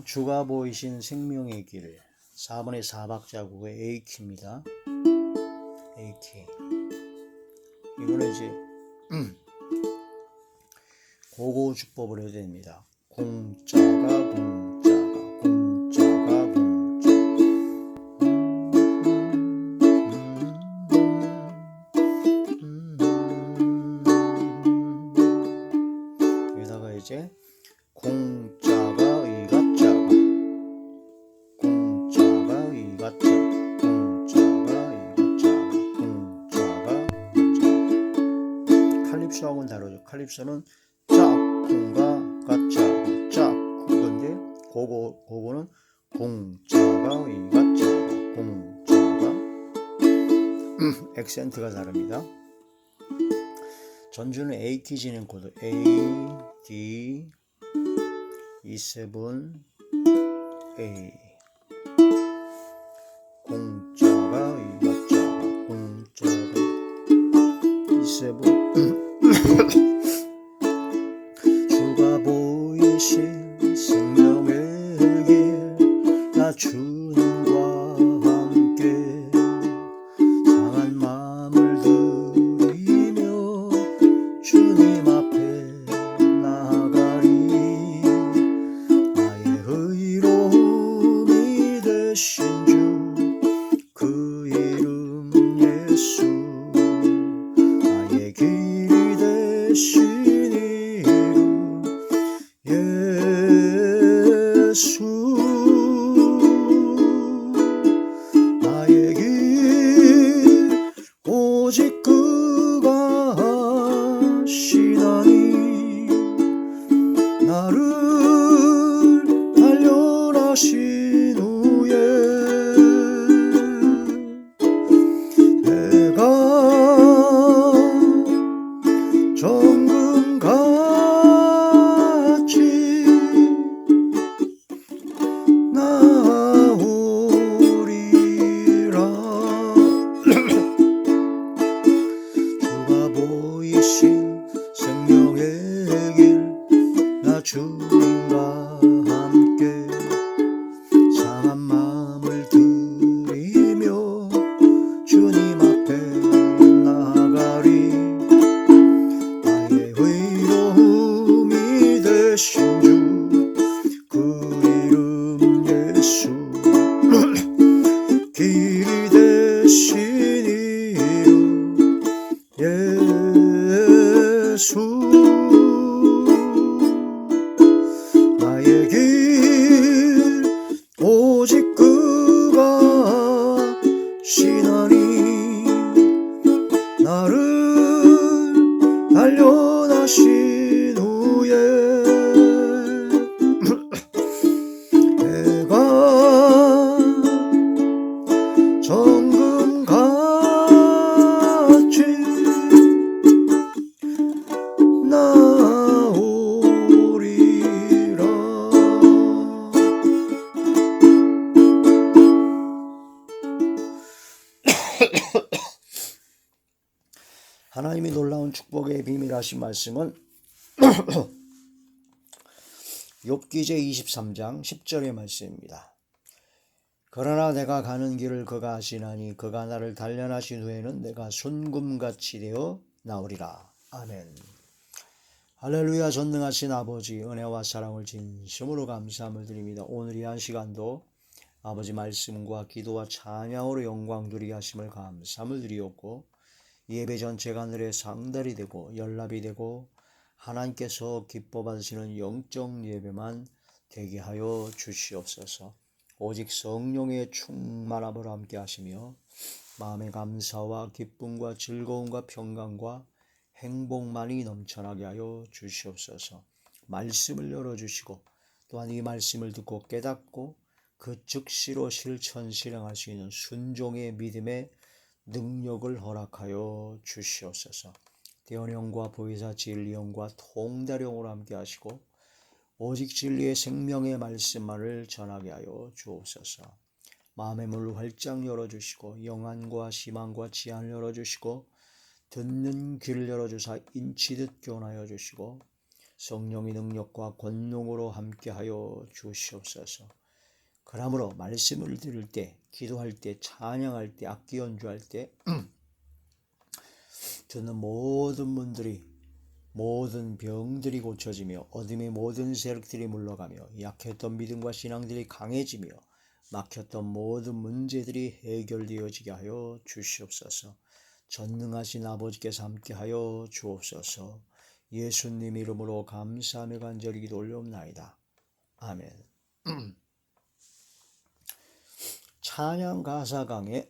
주가 보이신 생명의 길 4번의 4박자국의 A키입니다. A키. 이거는 이제 고고주법으로 해야 됩니다. 공자가 공자가 공자가 공자. 여기다가 이제 공자가 의가자가 공자가 의가자가 공자가 의가자가 공자가 의가자가. 칼립소하고는 다르죠. 칼립소는 짝꿍과 가짜고 짝꿍 건데 고고는 공자가 의가자가 공자가. 액센트가 다릅니다. 전주는 A키 진행 코드 A, D, E7, A. 공자가 의가자가 공자가 E7. 주가 보이신 생명의 길 나 주님과 함께 상한 마음을 들이며 주님 앞에 나아가리. 나의 의로움이 되신 주 그 이름 예수. 나의 길이 되신 이름 예수. 나의 길 오직 그가 하시나니 나를 단련하신 후에 내가 정금같이 나오리라. 주가 보이신 생명의 길 나 주님과 함께 상한 마음을 들이며 주님 앞에 나아가리. 나의 의로움이 되신 주 그 이름 예수. 길이 되신 이름 예수. 나의 길 오직 그가 하시나니 나를 단련하신 후에 내가 정금같이 나오리라. 하나님이 놀라운 축복의 비밀 하신 말씀은 욥기제 23장 10절의 말씀입니다. 그러나 내가 가는 길을 그가 아시나니 그가 나를 단련하신 후에는 내가 순금같이 되어 나오리라. 아멘. 할렐루야. 전능하신 아버지, 은혜와 사랑을 진심으로 감사함을 드립니다. 오늘 이 한 시간도 아버지 말씀과 기도와 찬양으로 영광 누리게 하심을 감사함을 드리옵고 예배 전체가 하늘의 상달이 되고 연락이 되고 하나님께서 기뻐 받으시는 영적 예배만 되게 하여 주시옵소서. 오직 성령의 충만함을 함께 하시며 마음의 감사와 기쁨과 즐거움과 평강과 행복만이 넘쳐나게 하여 주시옵소서. 말씀을 열어주시고 또한 이 말씀을 듣고 깨닫고 그 즉시로 실천 실행할 수 있는 순종의 믿음의 능력을 허락하여 주시옵소서. 대언형과 보혜사 진리형과 통달형으로 함께 하시고 오직 진리의 생명의 말씀만을 전하게 하여 주옵소서. 마음의 문을 활짝 열어주시고 영안과 희망과 지안을 열어주시고 듣는 귀를 열어주사 인치듯 교훈하여 주시고 성령의 능력과 권능으로 함께하여 주시옵소서. 그러므로 말씀을 들을 때, 기도할 때, 찬양할 때, 악기 연주할 때 듣는 모든 분들이 모든 병들이 고쳐지며 어둠의 모든 세력들이 물러가며 약했던 믿음과 신앙들이 강해지며 막혔던 모든 문제들이 해결되어지게 하여 주시옵소서. 전능하신 아버지께서 함께하여 주옵소서. 예수님 이름으로 감사하며 간절히 기도 올려옵나이다. 아멘. 찬양 가사 강의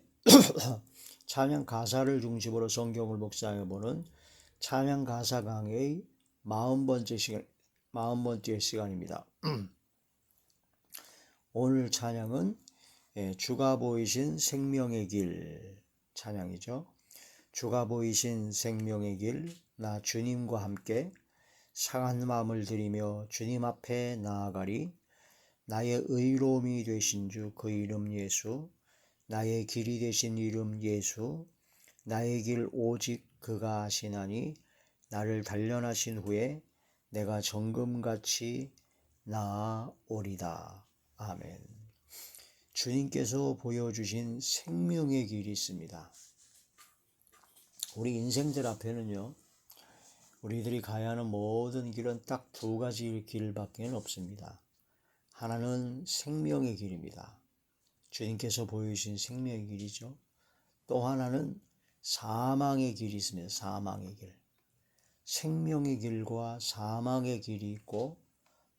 찬양 가사를 중심으로 성경을 묵상해보는 찬양 가사 강의 40번째 시간입니다. 오늘 찬양은 주가 보이신 생명의 길 찬양이죠. 주가 보이신 생명의 길, 나 주님과 함께 상한 마음을 들이며 주님 앞에 나아가리. 나의 의로움이 되신 주 그 이름 예수, 나의 길이 되신 이름 예수, 나의 길 오직 그가 아시나니 나를 단련하신 후에 내가 정금같이 나아오리다. 아멘. 주님께서 보여주신 생명의 길이 있습니다. 우리 인생들 앞에는요, 우리들이 가야 하는 모든 길은 딱 두 가지 길밖에 없습니다. 하나는 생명의 길입니다. 주님께서 보여주신 생명의 길이죠. 또 하나는 사망의 길이 있습니다. 사망의 길. 생명의 길과 사망의 길이 있고,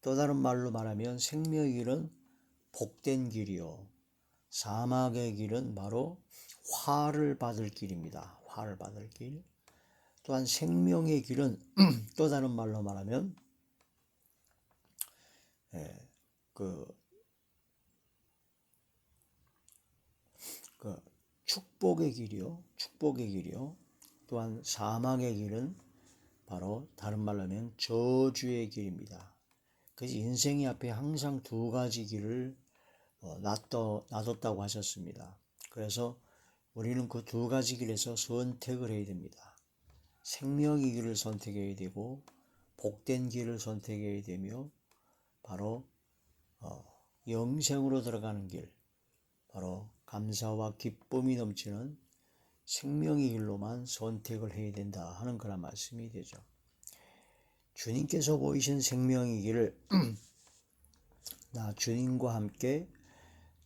또 다른 말로 말하면 생명의 길은 복된 길이요, 사망의 길은 바로 화를 받을 길입니다. 화를 받을 길. 또한 생명의 길은 또 다른 말로 말하면 축복의 길이요. 축복의 길이요. 또한 사망의 길은 바로 다른 말로 하면 저주의 길입니다. 그래서 인생의 앞에 항상 두 가지 길을 놔뒀다고 하셨습니다. 그래서 우리는 그 두 가지 길에서 선택을 해야 됩니다. 생명의 길을 선택해야 되고 복된 길을 선택해야 되며 바로 영생으로 들어가는 길, 바로 감사와 기쁨이 넘치는 생명의 길로만 선택을 해야 된다 하는 그런 말씀이 되죠. 주님께서 보이신 생명의 길을 나 주님과 함께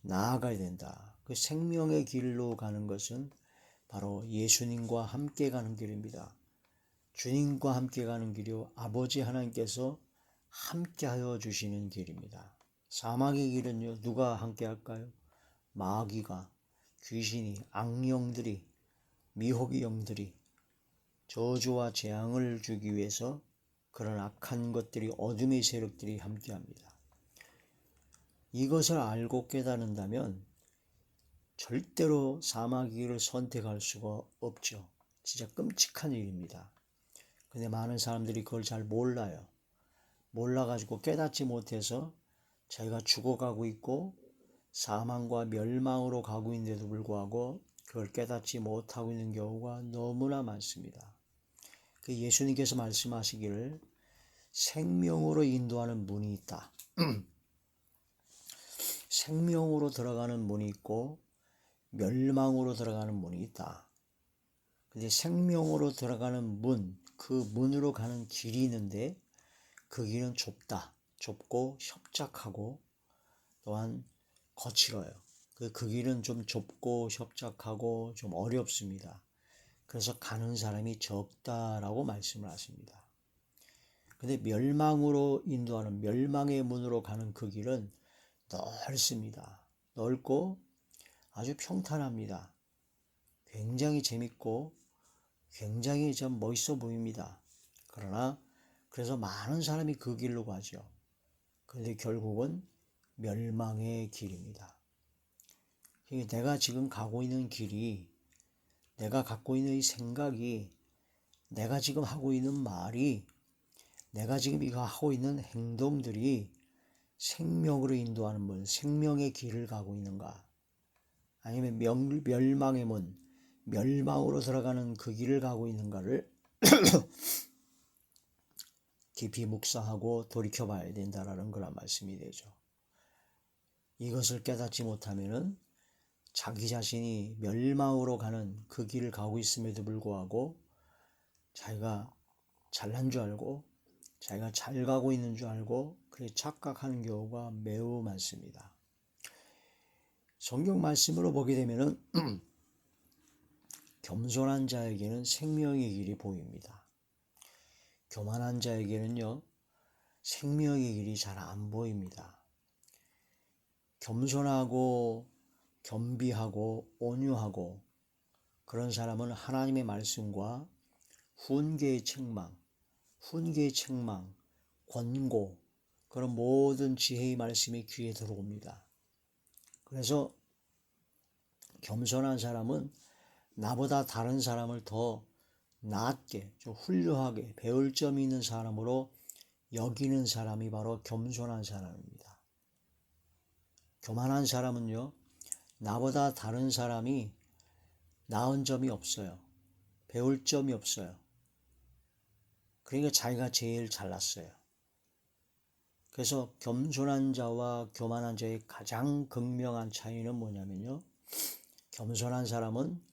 나아가야 된다. 그 생명의 길로 가는 것은 바로 예수님과 함께 가는 길입니다. 주님과 함께 가는 길이요, 아버지 하나님께서 함께 하여 주시는 길입니다. 사망의 길은요, 누가 함께 할까요? 마귀가, 귀신이, 악령들이, 미혹의 영들이 저주와 재앙을 주기 위해서 그런 악한 것들이, 어둠의 세력들이 함께합니다. 이것을 알고 깨닫는다면 절대로 사망의 길을 선택할 수가 없죠. 진짜 끔찍한 일입니다. 근데 많은 사람들이 그걸 잘 몰라요. 몰라가지고 깨닫지 못해서 자기가 죽어가고 있고 사망과 멸망으로 가고 있는데도 불구하고 그걸 깨닫지 못하고 있는 경우가 너무나 많습니다. 그 예수님께서 말씀하시기를 생명으로 인도하는 문이 있다. 생명으로 들어가는 문이 있고 멸망으로 들어가는 문이 있다. 근데 생명으로 들어가는 문, 그 문으로 가는 길이 있는데 그 길은 좁다. 좁고 협착하고 또한 거칠어요. 그 길은 좀 좁고 협착하고 좀 어렵습니다. 그래서 가는 사람이 적다라고 말씀을 하십니다. 근데 멸망으로 인도하는, 멸망의 문으로 가는 그 길은 넓습니다. 넓고 아주 평탄합니다. 굉장히 재밌고 굉장히 좀 멋있어 보입니다. 그러나 그래서 많은 사람이 그 길로 가죠. 그런데 결국은 멸망의 길입니다. 내가 지금 가고 있는 길이, 내가 갖고 있는 이 생각이, 내가 지금 하고 있는 말이, 내가 지금 이거 하고 있는 행동들이 생명으로 인도하는 문, 생명의 길을 가고 있는가? 아니면 멸망의 문, 멸망으로 들어가는 그 길을 가고 있는가를 깊이 묵상하고 돌이켜봐야 된다라는 그런 말씀이 되죠. 이것을 깨닫지 못하면은 자기 자신이 멸망으로 가는 그 길을 가고 있음에도 불구하고 자기가 잘난 줄 알고 자기가 잘 가고 있는 줄 알고 그렇게 착각하는 경우가 매우 많습니다. 성경 말씀으로 보게 되면은 겸손한 자에게는 생명의 길이 보입니다. 교만한 자에게는요, 생명의 길이 잘 안 보입니다. 겸손하고 겸비하고 온유하고 그런 사람은 하나님의 말씀과 훈계의 책망, 권고, 그런 모든 지혜의 말씀이 귀에 들어옵니다. 그래서 겸손한 사람은 나보다 다른 사람을 더 낮게, 좀 훌륭하게 배울 점이 있는 사람으로 여기는 사람이 바로 겸손한 사람입니다. 교만한 사람은요, 나보다 다른 사람이 나은 점이 없어요. 배울 점이 없어요. 그러니까 자기가 제일 잘났어요. 그래서 겸손한 자와 교만한 자의 가장 극명한 차이는 뭐냐면요, 겸손한 사람은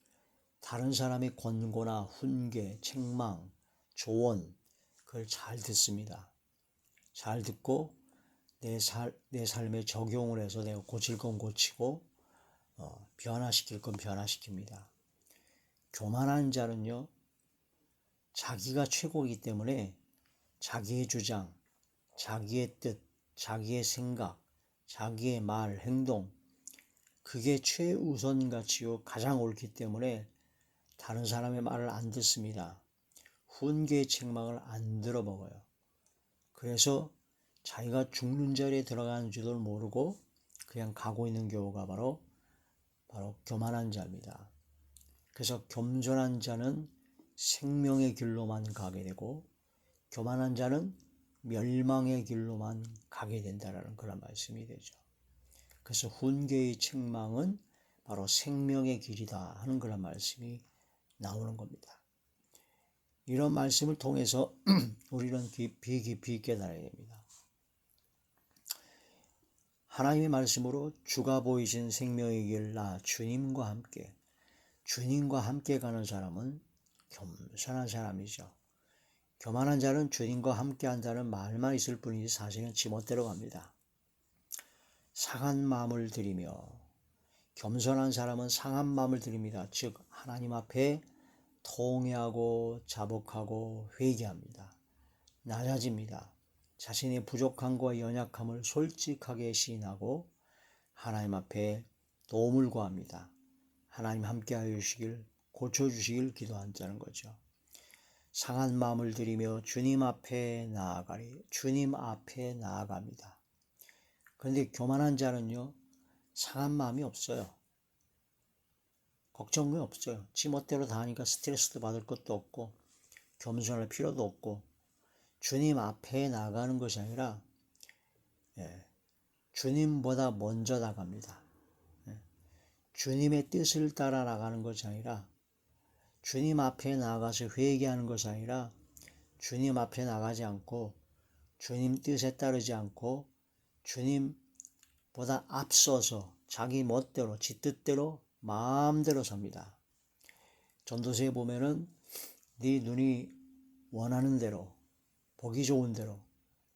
다른 사람의 권고나 훈계, 책망, 조언, 그걸 잘 듣습니다. 잘 듣고 내 삶에 적용을 해서 내가 고칠 건 고치고 변화시킬 건 변화시킵니다. 교만한 자는요, 자기가 최고이기 때문에 자기의 주장, 자기의 뜻, 자기의 생각, 자기의 말, 행동, 그게 최우선 가치요 가장 옳기 때문에 다른 사람의 말을 안 듣습니다. 훈계의 책망을 안 들어먹어요. 그래서 자기가 죽는 자리에 들어가는 줄도 모르고 그냥 가고 있는 경우가 바로 교만한 자입니다. 그래서 겸손한 자는 생명의 길로만 가게 되고 교만한 자는 멸망의 길로만 가게 된다는 그런 말씀이 되죠. 그래서 훈계의 책망은 바로 생명의 길이다 하는 그런 말씀이 나오는 겁니다. 이런 말씀을 통해서 우리는 깊이 깨달아야 됩니다. 하나님의 말씀으로 주가 보이신 생명의 길 나 주님과 함께 가는 사람은 겸손한 사람이죠. 교만한 자는 주님과 함께 한다는 말만 있을 뿐이지 사실은 지멋대로 갑니다. 상한 마음을 들이며, 겸손한 사람은 상한 마음을 들입니다. 즉 하나님 앞에 통회하고 자복하고 회개합니다. 낮아집니다. 자신의 부족함과 연약함을 솔직하게 시인하고 하나님 앞에 도움을 구합니다. 하나님 함께하여 주시길, 고쳐주시길 기도한다는 거죠. 상한 마음을 들이며 주님 앞에 나아갑니다. 그런데 교만한 자는요, 상한 마음이 없어요. 걱정이 없어요. 지멋대로 다 하니까 스트레스도 받을 것도 없고 겸손할 필요도 없고 주님 앞에 나가는 것이 아니라 주님보다 먼저 나갑니다. 주님의 뜻을 따라 나가는 것이 아니라 주님 앞에 나가서 회개하는 것이 아니라 주님 앞에 나가지 않고 주님 뜻에 따르지 않고 주님보다 앞서서 자기 멋대로 지 뜻대로 마음대로 삽니다. 전도서에 보면은 네 눈이 원하는 대로 보기 좋은 대로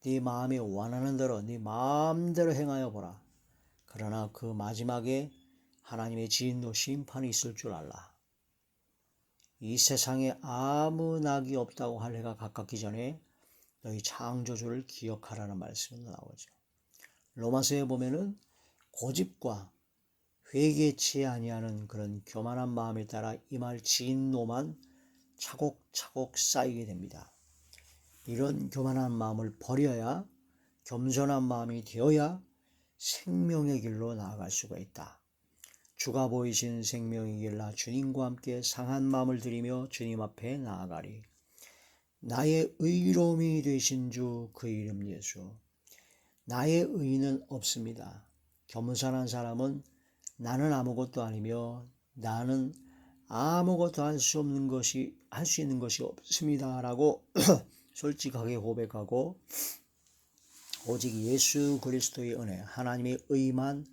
네 마음이 원하는 대로 네 마음대로 행하여 보라. 그러나 그 마지막에 하나님의 진노 심판이 있을 줄 알라. 이 세상에 아무 낙이 없다고 할 해가 가깝기 전에 너희 창조주를 기억하라는 말씀이 나오죠. 로마서에 보면은 고집과 회개치 아니하는 그런 교만한 마음에 따라 임할 진노만 차곡차곡 쌓이게 됩니다. 이런 교만한 마음을 버려야 겸손한 마음이 되어야 생명의 길로 나아갈 수가 있다. 주가 보이신 생명의 길 나 주님과 함께 상한 마음을 들이며 주님 앞에 나아가리. 나의 의로움이 되신 주 그 이름 예수. 나의 의는 없습니다. 겸손한 사람은 나는 아무것도 아니며 나는 아무것도 할 수 있는 것이 없습니다라고 솔직하게 고백하고 오직 예수 그리스도의 은혜, 하나님의 의만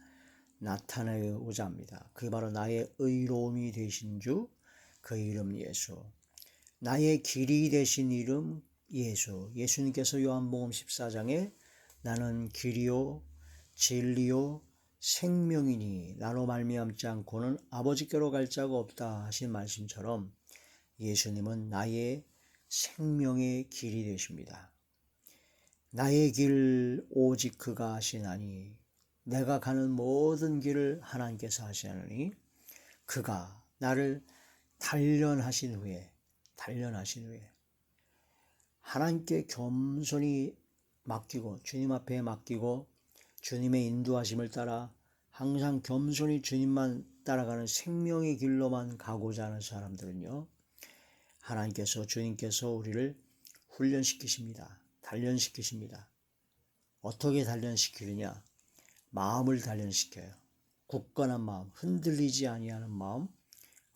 나타내고자 합니다. 그게 바로 나의 의로움이 되신 주, 그 이름 예수. 나의 길이 되신 이름 예수. 예수님께서 요한복음 14장에 나는 길이요 진리요 생명이니 나로 말미암지 않고는 아버지께로 갈 자가 없다 하신 말씀처럼 예수님은 나의 생명의 길이 되십니다. 나의 길 오직 그가 하시나니 내가 가는 모든 길을 하나님께서 하시나니 그가 나를 단련하신 후에 하나님께 겸손히 맡기고 주님 앞에 맡기고 주님의 인도하심을 따라 항상 겸손히 주님만 따라가는 생명의 길로만 가고자 하는 사람들은요, 하나님께서 주님께서 우리를 훈련시키십니다. 단련시키십니다. 어떻게 단련시키느냐? 마음을 단련시켜요. 굳건한 마음, 흔들리지 아니하는 마음,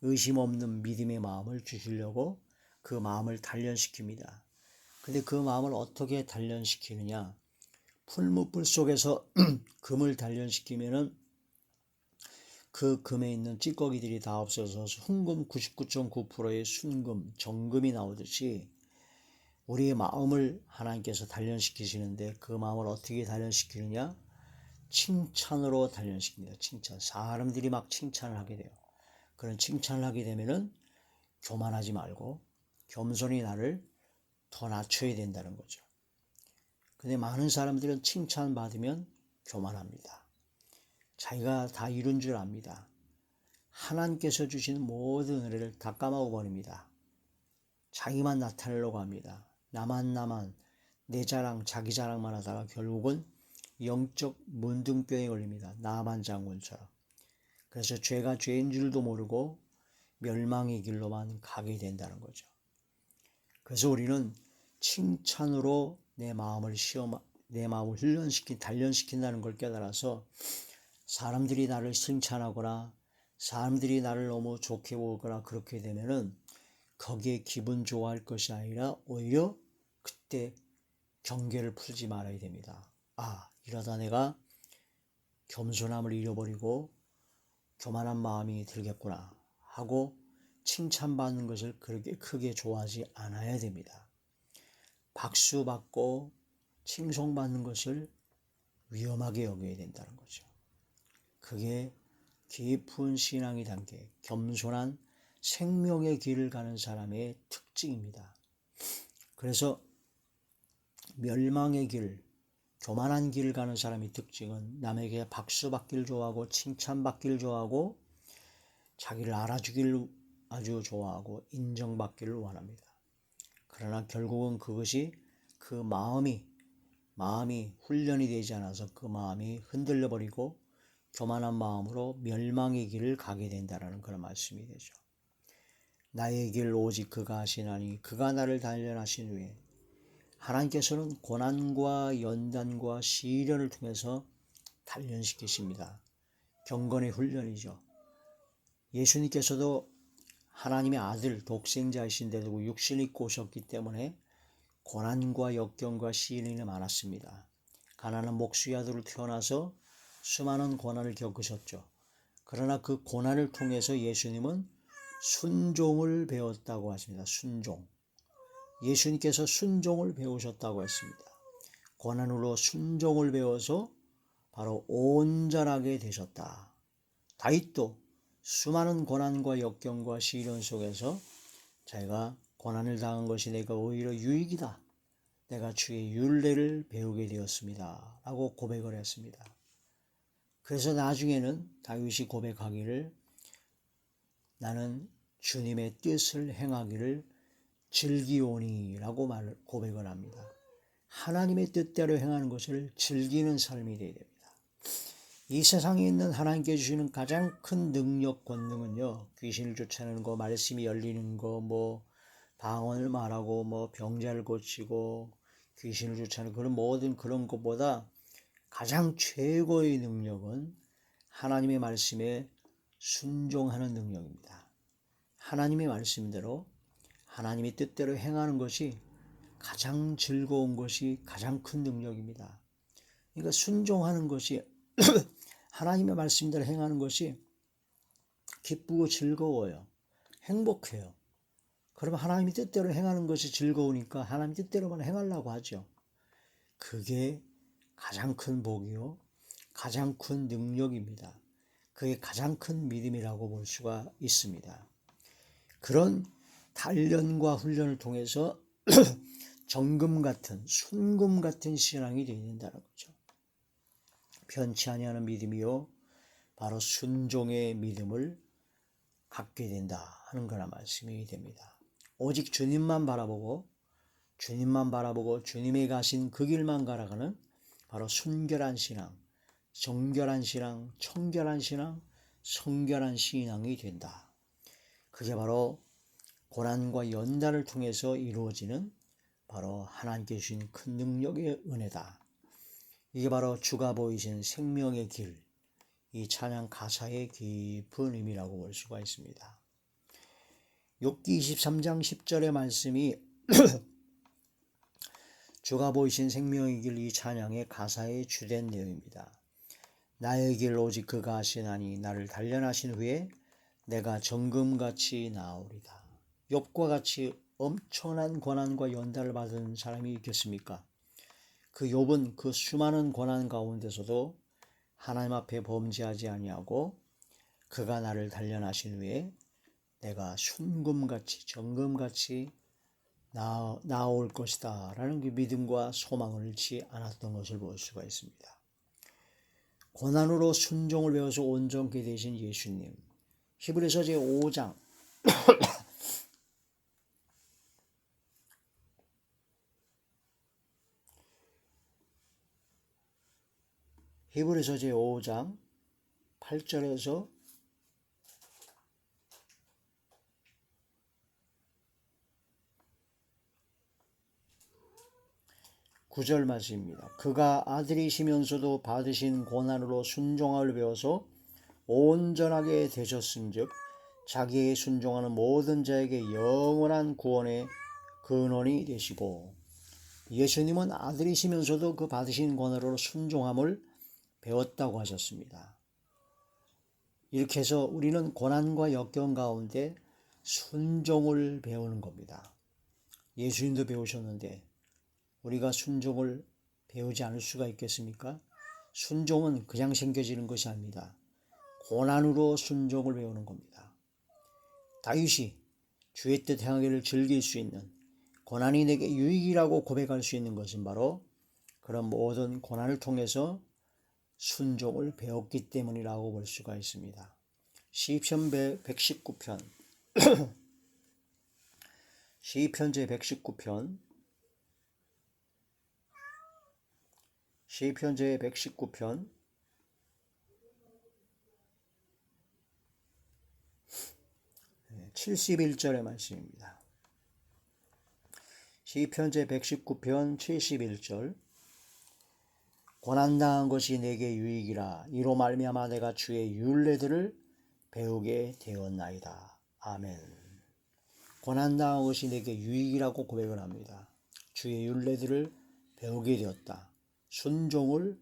의심 없는 믿음의 마음을 주시려고 그 마음을 단련시킵니다. 근데 그 마음을 어떻게 단련시키느냐? 풀무불 속에서 금을 단련시키면은 그 금에 있는 찌꺼기들이 다 없어서 순금 99.9%의 순금, 정금이 나오듯이 우리의 마음을 하나님께서 단련시키시는데 그 마음을 어떻게 단련시키느냐? 칭찬으로 단련시킵니다. 칭찬. 사람들이 막 칭찬을 하게 돼요. 그런 칭찬을 하게 되면은 교만하지 말고 겸손히 나를 더 낮춰야 된다는 거죠. 근데 많은 사람들은 칭찬받으면 교만합니다. 자기가 다 이룬 줄 압니다. 하나님께서 주시는 모든 은혜를 다 까먹어 버립니다. 자기만 나타내려고 합니다. 나만 내 자랑 자기 자랑만 하다가 결국은 영적 문둥병에 걸립니다. 나만 장군처럼. 그래서 죄가 죄인 줄도 모르고 멸망의 길로만 가게 된다는 거죠. 그래서 우리는 칭찬으로 내 마음을 단련시킨다는 걸 깨달아서 사람들이 나를 칭찬하거나 사람들이 나를 너무 좋게 보거나 그렇게 되면은 거기에 기분 좋아할 것이 아니라 오히려 그때 경계를 풀지 말아야 됩니다. 이러다 내가 겸손함을 잃어버리고 교만한 마음이 들겠구나 하고 칭찬받는 것을 그렇게 크게 좋아하지 않아야 됩니다. 박수받고 칭송받는 것을 위험하게 여겨야 된다는 거죠. 그게 깊은 신앙이 담겨 겸손한 생명의 길을 가는 사람의 특징입니다. 그래서 멸망의 길, 교만한 길을 가는 사람의 특징은 남에게 박수받기를 좋아하고 칭찬받기를 좋아하고 자기를 알아주기를 아주 좋아하고 인정받기를 원합니다. 그러나 결국은 그것이 그 마음이 훈련이 되지 않아서 그 마음이 흔들려 버리고 교만한 마음으로 멸망의 길을 가게 된다는 그런 말씀이 되죠. 나의 길 오직 그가 하시나니 그가 나를 단련하신 후에 하나님께서는 고난과 연단과 시련을 통해서 단련시키십니다. 경건의 훈련이죠. 예수님께서도 하나님의 아들 독생자이신데도 육신을 입고 오셨기 때문에 고난과 역경과 시련이 많았습니다. 가난한 목수의 아들로 태어나서 수많은 고난을 겪으셨죠. 그러나 그 고난을 통해서 예수님은 순종을 배웠다고 하십니다. 순종. 예수님께서 순종을 배우셨다고 했습니다. 고난으로 순종을 배워서 바로 온전하게 되셨다. 다윗도 수많은 고난과 역경과 시련 속에서 자기가 고난을 당한 것이 내가 오히려 유익이다. 내가 주의 율례를 배우게 되었습니다. 라고 고백을 했습니다. 그래서 나중에는 다윗이 고백하기를 나는 주님의 뜻을 행하기를 즐기오니 라고 고백을 합니다. 하나님의 뜻대로 행하는 것을 즐기는 삶이 되어야 됩니다. 이 세상에 있는 하나님께 주시는 가장 큰 능력, 권능은요, 귀신을 쫓아내는 거, 말씀이 열리는 거, 방언을 말하고, 병자를 고치고, 귀신을 쫓아내는 그런 모든 그런 것보다 가장 최고의 능력은 하나님의 말씀에 순종하는 능력입니다. 하나님의 말씀대로 하나님의 뜻대로 행하는 것이 가장 즐거운 것이 가장 큰 능력입니다. 그러니까 순종하는 것이 하나님의 말씀대로 행하는 것이 기쁘고 즐거워요. 행복해요. 그러면 하나님의 뜻대로 행하는 것이 즐거우니까 하나님 뜻대로만 행하려고 하죠. 그게 가장 큰 복이요, 가장 큰 능력입니다. 그게 가장 큰 믿음이라고 볼 수가 있습니다. 그런 단련과 훈련을 통해서 정금 같은, 순금 같은 신앙이 되어야 된다는 거죠. 편치 아니하는 믿음이요, 바로 순종의 믿음을 갖게 된다 하는 거나 말씀이 됩니다. 오직 주님만 바라보고 주님이 가신 그 길만 가라가는 바로 순결한 신앙, 정결한 신앙, 청결한 신앙, 성결한 신앙이 된다. 그게 바로 고난과 연단을 통해서 이루어지는 바로 하나님께 주신 큰 능력의 은혜다. 이게 바로 주가 보이신 생명의 길, 이 찬양 가사의 깊은 의미라고 볼 수가 있습니다. 욥기 23장 10절의 말씀이 주가 보이신 생명의 길, 이 찬양의 가사의 주된 내용입니다. 나의 길 오직 그가 하시나니 나를 단련하신 후에 내가 정금같이 나으리다. 욥과 같이 엄청난 고난과 연단을 받은 사람이 있겠습니까? 그 욥은 그 수많은 고난 가운데서도 하나님 앞에 범죄하지 아니하고 그가 나를 단련하신 후에 내가 순금같이 정금같이 나올 것이다 라는 그 믿음과 소망을 잃지 않았던 것을 볼 수가 있습니다. 고난으로 순종을 배워서 온전케 되신 예수님, 히브리서 제5장 히브리서 제5장 8절에서 9절 말씀입니다. 그가 아들이시면서도 받으신 고난으로 순종함을 배워서 온전하게 되셨은즉 자기에게 순종하는 모든 자에게 영원한 구원의 근원이 되시고, 예수님은 아들이시면서도 그 받으신 고난으로 순종함을 배웠다고 하셨습니다. 이렇게 해서 우리는 고난과 역경 가운데 순종을 배우는 겁니다. 예수님도 배우셨는데 우리가 순종을 배우지 않을 수가 있겠습니까? 순종은 그냥 생겨지는 것이 아닙니다. 고난으로 순종을 배우는 겁니다. 다윗이 주의 뜻 행하기를 즐길 수 있는, 고난이 내게 유익이라고 고백할 수 있는 것은 바로 그런 모든 고난을 통해서 순종을 배웠기 때문이라고 볼 수가 있습니다. 시편 119편 시편 제119편 시편 제119편 71절의 말씀입니다. 시편 제119편 71절 고난당한 것이 내게 유익이라 이로 말미암아 내가 주의 율례들을 배우게 되었나이다. 아멘. 고난당한 것이 내게 유익이라고 고백을 합니다. 주의 율례들을 배우게 되었다. 순종을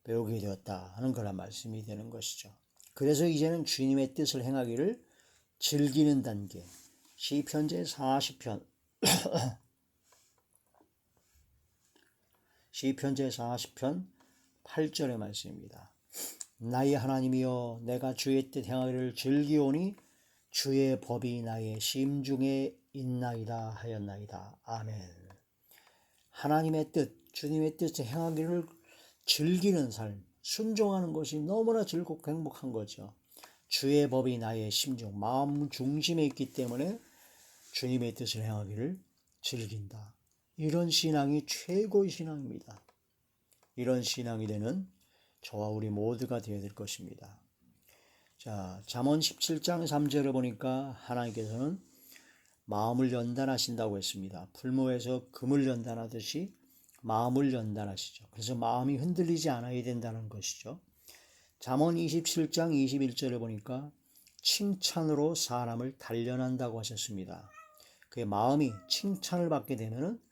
배우게 되었다 하는 그런 말씀이 되는 것이죠. 그래서 이제는 주님의 뜻을 행하기를 즐기는 단계. 시편 제40편 시편 제40편 8절의 말씀입니다. 나의 하나님이여 내가 주의 뜻 행하기를 즐기오니 주의 법이 나의 심중에 있나이다 하였나이다. 아멘. 하나님의 뜻, 주님의 뜻을 행하기를 즐기는 삶, 순종하는 것이 너무나 즐겁고 행복한 거죠. 주의 법이 나의 심중, 마음 중심에 있기 때문에 주님의 뜻을 행하기를 즐긴다. 이런 신앙이 최고의 신앙입니다. 이런 신앙이 되는 저와 우리 모두가 되어야 될 것입니다. 자, 잠언 17장 3절을 보니까 하나님께서는 마음을 연단하신다고 했습니다. 풀무에서 금을 연단하듯이 마음을 연단하시죠. 그래서 마음이 흔들리지 않아야 된다는 것이죠. 잠언 27장 21절을 보니까 칭찬으로 사람을 단련한다고 하셨습니다. 그의 마음이 칭찬을 받게 되면은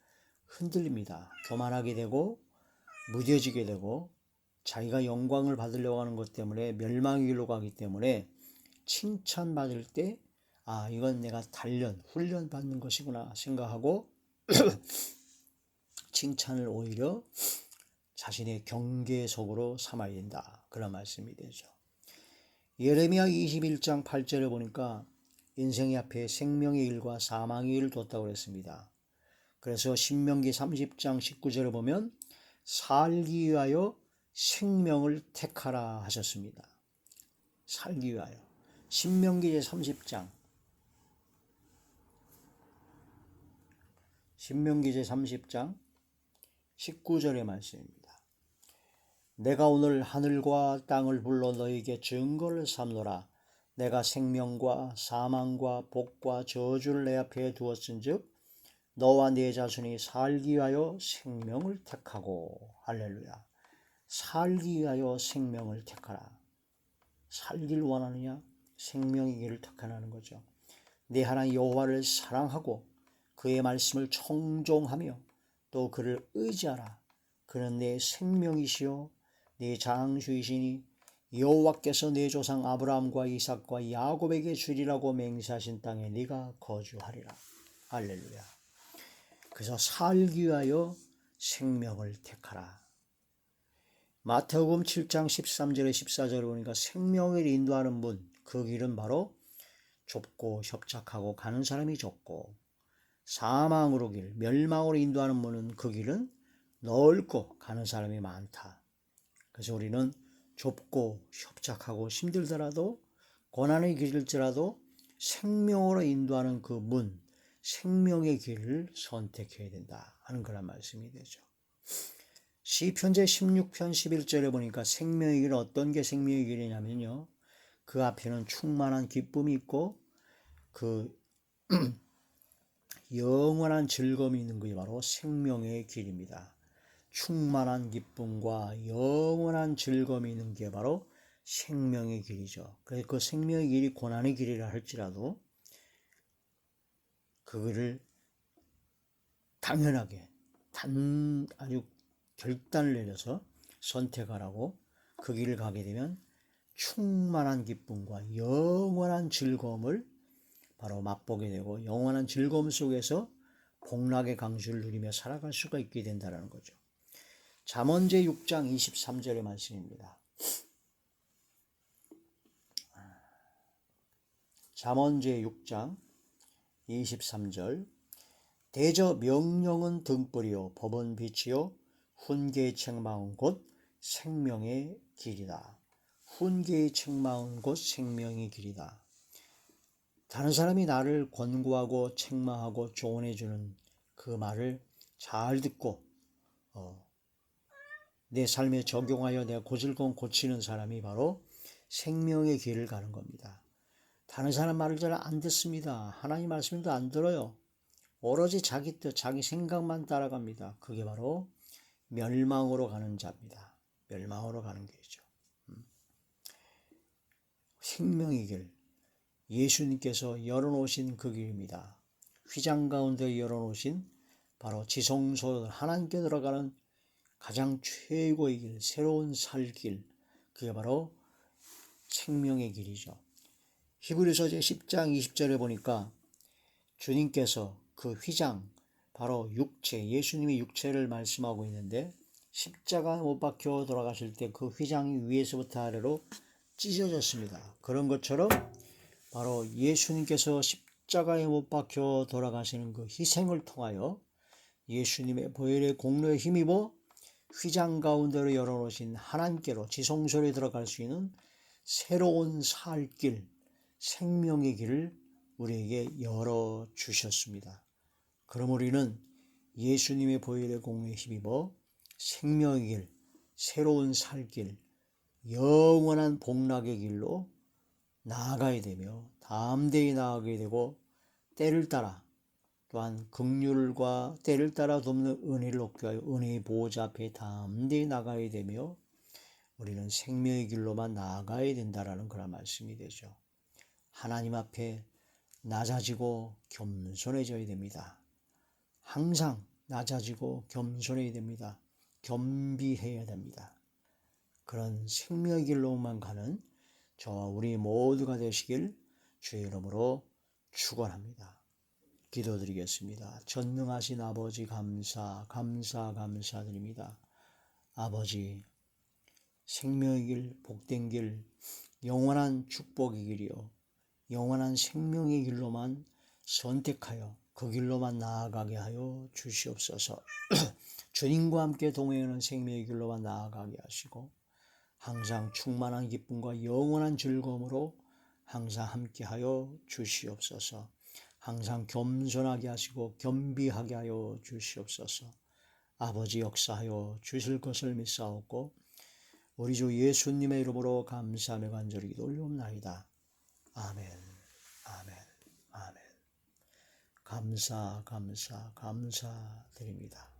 흔들립니다. 교만하게 되고 무뎌지게 되고 자기가 영광을 받으려고 하는 것 때문에 멸망의 길로 가기 때문에 칭찬받을 때 이건 내가 훈련 받는 것이구나 생각하고 칭찬을 오히려 자신의 경계속으로 삼아야 된다. 그런 말씀이 되죠. 예레미야 21장 8절에 보니까 인생의 앞에 생명의 일과 사망의 일을 뒀다고 했습니다. 그래서 신명기 30장 19절에 보면 살기 위하여 생명을 택하라 하셨습니다. 살기 위하여. 신명기 제30장 19절의 말씀입니다. 내가 오늘 하늘과 땅을 불러 너에게 증거를 삼노라. 내가 생명과 사망과 복과 저주를 내 앞에 두었은즉 너와 네 자손이 살기 위하여 생명을 택하고. 할렐루야. 살기 위하여 생명을 택하라. 살기를 원하느냐? 생명의 길을 택하라는 거죠. 네 하나님 여호와를 사랑하고 그의 말씀을 청종하며 또 그를 의지하라. 그는 내 생명이시요 네 장수이시니 여호와께서 네 조상 아브라함과 이삭과 야곱에게 주리라고 맹세하신 땅에 네가 거주하리라. 할렐루야. 그래서 살기 위하여 생명을 택하라. 마태복음 7장 13절에 14절에 보니까 생명을 인도하는 문, 그 길은 바로 좁고 협착하고 가는 사람이 적고, 사망으로 길, 멸망으로 인도하는 문은 그 길은 넓고 가는 사람이 많다. 그래서 우리는 좁고 협착하고 힘들더라도 고난의 길일지라도 생명으로 인도하는 그 문, 생명의 길을 선택해야 된다 하는 그런 말씀이 되죠. 시편 제 16편 11절에 보니까 생명의 길은 어떤 게 생명의 길이냐면요, 그 앞에는 충만한 기쁨이 있고 그 영원한 즐거움이 있는 것이 바로 생명의 길입니다. 충만한 기쁨과 영원한 즐거움이 있는 게 바로 생명의 길이죠. 그래서 그 생명의 길이 고난의 길이라 할지라도 그거를 당연하게 아주 결단을 내려서 선택하라고 그 길을 가게 되면 충만한 기쁨과 영원한 즐거움을 바로 맛보게 되고 영원한 즐거움 속에서 복락의 강수를 누리며 살아갈 수가 있게 된다는 거죠. 잠언 제 6장 23절의 말씀입니다. 잠언 제 6장 23절 대저 명령은 등불이요 법은 빛이요 훈계의 책망은 곧 생명의 길이다. 훈계의 책망은 곧 생명의 길이다. 다른 사람이 나를 권고하고 책망하고 조언해 주는 그 말을 잘 듣고 내 삶에 적용하여 내가 고칠 건 고치는 사람이 바로 생명의 길을 가는 겁니다. 다른 사람 말을 잘 안 듣습니다. 하나님 말씀도 안 들어요. 오로지 자기 뜻, 자기 생각만 따라갑니다. 그게 바로 멸망으로 가는 자입니다. 멸망으로 가는 길이죠. 생명의 길, 예수님께서 열어놓으신 그 길입니다. 휘장 가운데 열어놓으신 바로 지성소 하나님께 들어가는 가장 최고의 길, 새로운 살길, 그게 바로 생명의 길이죠. 히브리서 제 10장 20절에 보니까 주님께서 그 휘장, 바로 육체, 예수님의 육체를 말씀하고 있는데 십자가 못 박혀 돌아가실 때 그 휘장이 위에서부터 아래로 찢어졌습니다. 그런 것처럼 바로 예수님께서 십자가에 못 박혀 돌아가시는 그 희생을 통하여 예수님의 보혈의 공로에 힘입어 휘장 가운데로 열어놓으신 하나님께로 지성소에 들어갈 수 있는 새로운 살길, 생명의 길을 우리에게 열어주셨습니다. 그럼 우리는 예수님의 보혈의 공로에 힘입어 생명의 길, 새로운 살길, 영원한 복락의 길로 나아가야 되며 담대히 나아가게 되고 때를 따라 또한 긍휼과 때를 따라 돕는 은혜를 얻게 하여 은혜의 보호자 앞에 담대히 나가야 되며 우리는 생명의 길로만 나아가야 된다라는 그런 말씀이 되죠. 하나님 앞에 낮아지고 겸손해져야 됩니다. 항상 낮아지고 겸손해야 됩니다. 겸비해야 됩니다. 그런 생명의 길로만 가는 저와 우리 모두가 되시길 주의 이름으로 축원합니다. 기도드리겠습니다. 전능하신 아버지 감사드립니다. 아버지 생명의 길, 복된 길, 영원한 축복의 길이요 영원한 생명의 길로만 선택하여 그 길로만 나아가게 하여 주시옵소서. 주님과 함께 동행하는 생명의 길로만 나아가게 하시고 항상 충만한 기쁨과 영원한 즐거움으로 항상 함께하여 주시옵소서. 항상 겸손하게 하시고 겸비하게 하여 주시옵소서. 아버지 역사하여 주실 것을 믿사옵고 우리 주 예수님의 이름으로 감사하며 간절히 기도 올리옵나이다. 아멘, 아멘, 아멘. 감사드립니다.